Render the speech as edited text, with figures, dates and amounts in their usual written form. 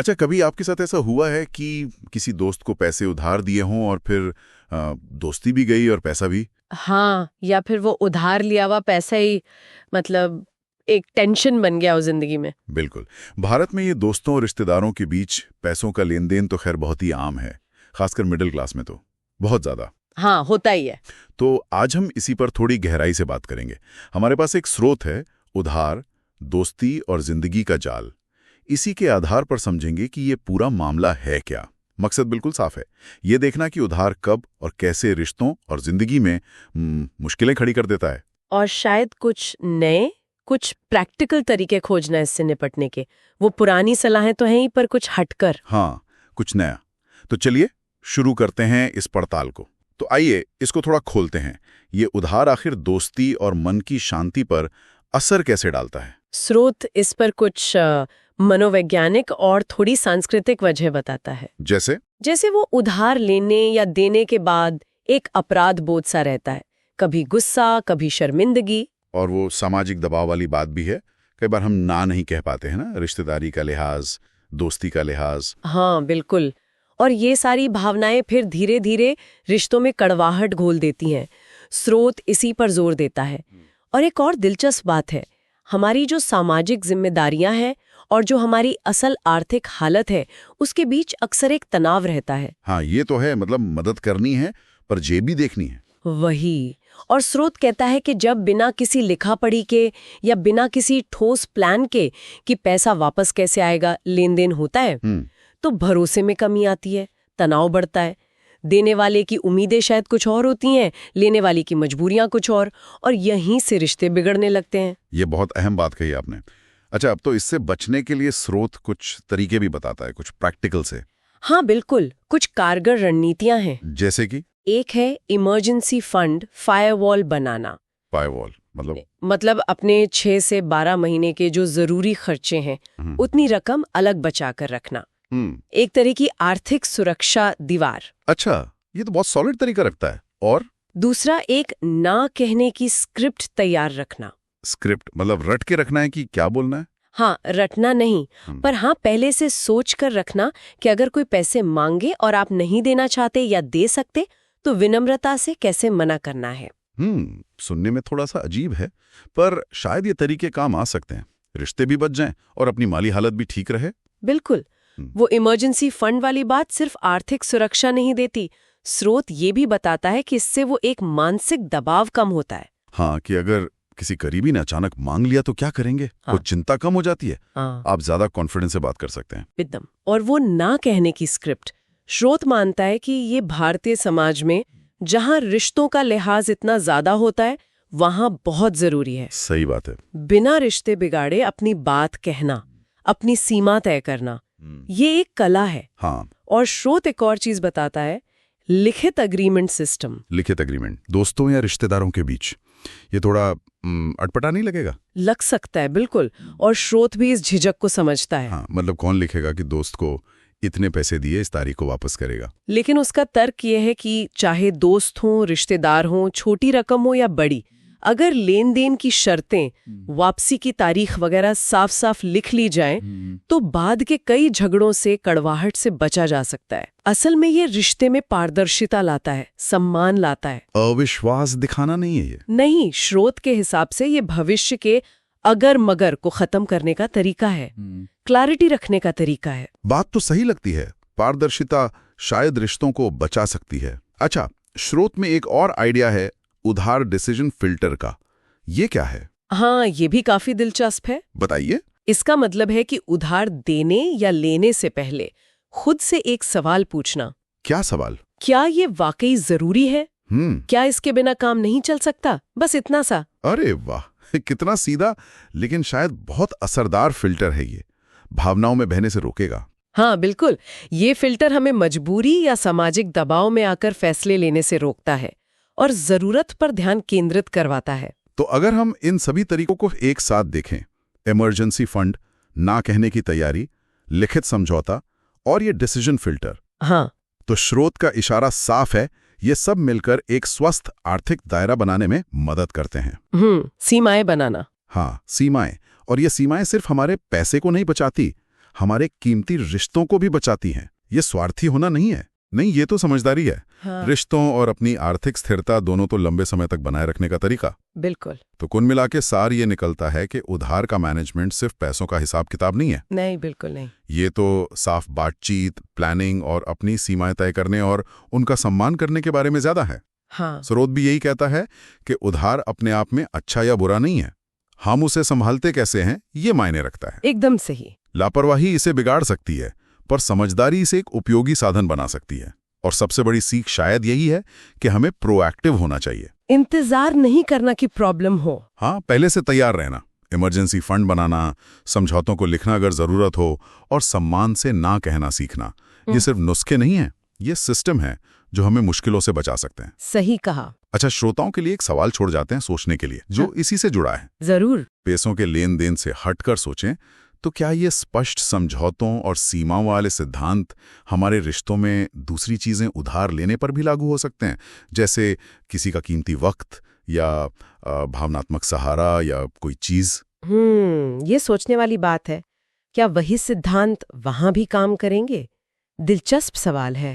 अच्छा, कभी आपके साथ ऐसा हुआ है कि किसी दोस्त को पैसे उधार दिए हों और फिर दोस्ती भी गई और पैसा भी? हाँ, या फिर वो उधार लिया हुआ पैसा ही मतलब एक टेंशन बन गया हो जिंदगी में। बिल्कुल। भारत में ये दोस्तों और रिश्तेदारों के बीच पैसों का लेन देन तो खैर बहुत ही आम है, खासकर मिडिल क्लास में तो बहुत ज्यादा। हाँ, होता ही है। तो आज हम इसी पर थोड़ी गहराई से बात करेंगे। हमारे पास एक स्रोत है, उधार, दोस्ती और जिंदगी का जाल। इसी के आधार पर समझेंगे कि ये पूरा मामला है क्या। मकसद बिल्कुल साफ है, ये देखना कि उधार कब और कैसे रिश्तों और जिंदगी में मुश्किलें खड़ी कर देता है। और शायद कुछ प्रैक्टिकल तरीके खोजना इससे निपटने के। वो पुरानी सलाहें तो हैं ही, पर कुछ हटकर। हाँ, कुछ नया। तो चलिए शुरू करते हैं इस पड़ताल को। तो आइए इसको थोड़ा खोलते हैं। ये उधार आखिर दोस्ती और मन की शांति पर असर कैसे डालता है? स्रोत इस पर कुछ मनोवैज्ञानिक और थोड़ी सांस्कृतिक वजह बताता है। जैसे वो उधार लेने या देने के बाद एक अपराध बोध सा रहता है, कभी गुस्सा, कभी शर्मिंदगी। और वो सामाजिक दबाव वाली बात भी है, कई बार हम ना नहीं कह पाते हैं ना, रिश्तेदारी का लिहाज, दोस्ती का लिहाज। हाँ बिल्कुल। और ये सारी भावनाएं फिर धीरे धीरे रिश्तों में कड़वाहट घोल देती हैं। स्रोत इसी पर जोर देता है। और एक और दिलचस्प बात है, हमारी जो सामाजिक जिम्मेदारियां हैं और जो हमारी असल आर्थिक हालत है, उसके बीच अक्सर एक तनाव रहता है। हाँ, ये तो है, मतलब मदद करनी है पर जेब भी देखनी है। वही। और स्रोत कहता है कि जब बिना किसी लिखा पढ़ी के या बिना किसी ठोस प्लान के कि पैसा वापस कैसे आएगा लेन देन होता है, तो भरोसे में कमी आती है, तनाव बढ़ता है। देने वाले की उम्मीदें शायद कुछ और होती हैं, लेने वाले की मजबूरियां कुछ और यहीं से रिश्ते बिगड़ने लगते हैं। ये बहुत अहम बात कही आपने। अच्छा, अब तो इससे बचने के लिए स्रोत कुछ तरीके भी बताता है, कुछ प्रैक्टिकल से। हाँ बिल्कुल, कुछ कारगर रणनीतियां हैं। जैसे कि एक है इमरजेंसी फंड फायरवॉल बनाना। फायरवॉल मतलब अपने 6 से 12 महीने के जो जरूरी खर्चे हैं उतनी रकम अलग बचा कर रखना। एक तरह की आर्थिक सुरक्षा दीवार। अच्छा, ये तो बहुत सॉलिड तरीका रखता है। और दूसरा, एक ना कहने की स्क्रिप्ट तैयार रखना। स्क्रिप्ट मतलब रट के रखना है कि क्या बोलना है? हाँ, रटना नहीं, पर हाँ पहले से सोच कर रखना कि अगर कोई पैसे मांगे और आप नहीं देना चाहते या दे सकते, तो विनम्रता से कैसे मना करना है। सुनने में थोड़ा सा अजीब है, पर शायद ये तरीके काम आ सकते हैं। रिश्ते भी बच जाएं और अपनी माली हालत भी ठीक रहे। बिल्कुल। वो इमरजेंसी फंड वाली बात सिर्फ आर्थिक सुरक्षा नहीं देती, स्रोत ये भी बताता है कि इससे वो एक मानसिक दबाव कम होता है। हाँ, कि अगर किसी करीबी ने अचानक मांग लिया तो क्या करेंगे? हाँ। वो चिंता कम हो जाती है। हाँ। आप ज्यादा कॉन्फिडेंस से बात कर सकते हैं। एकदम। और वो ना कहने की स्क्रिप्ट, स्रोत मानता है कि ये भारतीय समाज में जहां रिश्तों का लिहाज इतना ज्यादा होता है, वहां बहुत जरूरी है। सही बात है। बिना रिश्ते बिगाड़े अपनी बात कहना, अपनी सीमा तय करना, ये एक कला है। हाँ। और स्रोत एक और चीज बताता है, लिखित अग्रीमेंट सिस्टम। लिखित अग्रीमेंट दोस्तों या रिश्तेदारों के बीच, ये थोड़ा अटपटा नहीं लगेगा? लग सकता है, बिल्कुल। और स्रोत भी इस झिझक को समझता है। हाँ, मतलब कौन लिखेगा कि दोस्त को इतने पैसे दिए, इस तारीख को वापस करेगा? लेकिन उसका तर्क यह है कि चाहे दोस्त हों, रिश्तेदार हों, छोटी रकम हो या बड़ी, अगर लेन देन की शर्तें, वापसी की तारीख वगैरह साफ साफ लिख ली जाएं, तो बाद के कई झगड़ों से, कड़वाहट से बचा जा सकता है। असल में ये रिश्ते में पारदर्शिता लाता है, सम्मान लाता है। अविश्वास दिखाना नहीं है ये। नहीं, स्रोत के हिसाब से ये भविष्य के अगर मगर को खत्म करने का तरीका है, क्लैरिटी रखने का तरीका है। बात तो सही लगती है, पारदर्शिता शायद रिश्तों को बचा सकती है। अच्छा, स्रोत में एक और आइडिया है, उधार डिसीजन फिल्टर का। ये क्या है? हाँ, ये भी काफी दिलचस्प है। बताइए। इसका मतलब है कि उधार देने या लेने से पहले खुद से एक सवाल पूछना। क्या सवाल? क्या ये वाकई जरूरी है? क्या इसके बिना काम नहीं चल सकता? बस इतना सा। अरे वाह, कितना सीधा लेकिन शायद बहुत असरदार फिल्टर है ये। भावनाओं में बहने से रोकेगा। हाँ बिल्कुल, ये फिल्टर हमें मजबूरी या सामाजिक दबाव में आकर फैसले लेने से रोकता है और जरूरत पर ध्यान केंद्रित करवाता है। तो अगर हम इन सभी तरीकों को एक साथ देखें, इमरजेंसी फंड, ना कहने की तैयारी, लिखित समझौता और ये डिसीजन फिल्टर, हाँ, तो स्रोत का इशारा साफ है, ये सब मिलकर एक स्वस्थ आर्थिक दायरा बनाने में मदद करते हैं। सीमाएं बनाना। हाँ, सीमाएं। और ये सीमाएं सिर्फ हमारे पैसे को नहीं बचाती, हमारे कीमती रिश्तों को भी बचाती हैं। ये स्वार्थी होना नहीं है, नहीं, ये तो समझदारी है। हाँ। रिश्तों और अपनी आर्थिक स्थिरता दोनों तो लंबे समय तक बनाए रखने का तरीका। बिल्कुल। तो कुल मिला के सार ये निकलता है कि उधार का मैनेजमेंट सिर्फ पैसों का हिसाब किताब नहीं है। नहीं, बिल्कुल नहीं। ये तो साफ बातचीत, प्लानिंग और अपनी सीमाएं तय करने और उनका सम्मान करने के बारे में ज्यादा है। हाँ। स्रोत भी यही कहता है कि उधार अपने आप में अच्छा या बुरा नहीं है, हम उसे संभालते कैसे हैं ये मायने रखता है। एकदम सही। लापरवाही इसे बिगाड़ सकती है, पर समझदारी इसे एक उपयोगी साधन बना सकती है। और सबसे बड़ी सीख शायद यही है कि हमें प्रोएक्टिव होना चाहिए। इंतजार नहीं करना कि प्रॉब्लम हो। हाँ, पहले से तैयार रहना, इमरजेंसी फंड बनाना, समझौतों को लिखना अगर जरूरत हो, और सम्मान से ना कहना सीखना। ये सिर्फ नुस्खे नहीं है, ये सिस्टम है जो हमें मुश्किलों से बचा सकते हैं। सही कहा। अच्छा, श्रोताओं के लिए एक सवाल छोड़ जाते हैं सोचने के लिए, जो इसी से जुड़ा है। जरूर। पैसों के लेन देन से हटकर सोचें तो क्या ये स्पष्ट समझौतों और सीमाओं वाले सिद्धांत हमारे रिश्तों में दूसरी चीजें उधार लेने पर भी लागू हो सकते हैं, जैसे किसी का कीमती वक्त या भावनात्मक सहारा या कोई चीज? ये सोचने वाली बात है। क्या वही सिद्धांत वहां भी काम करेंगे? दिलचस्प सवाल है।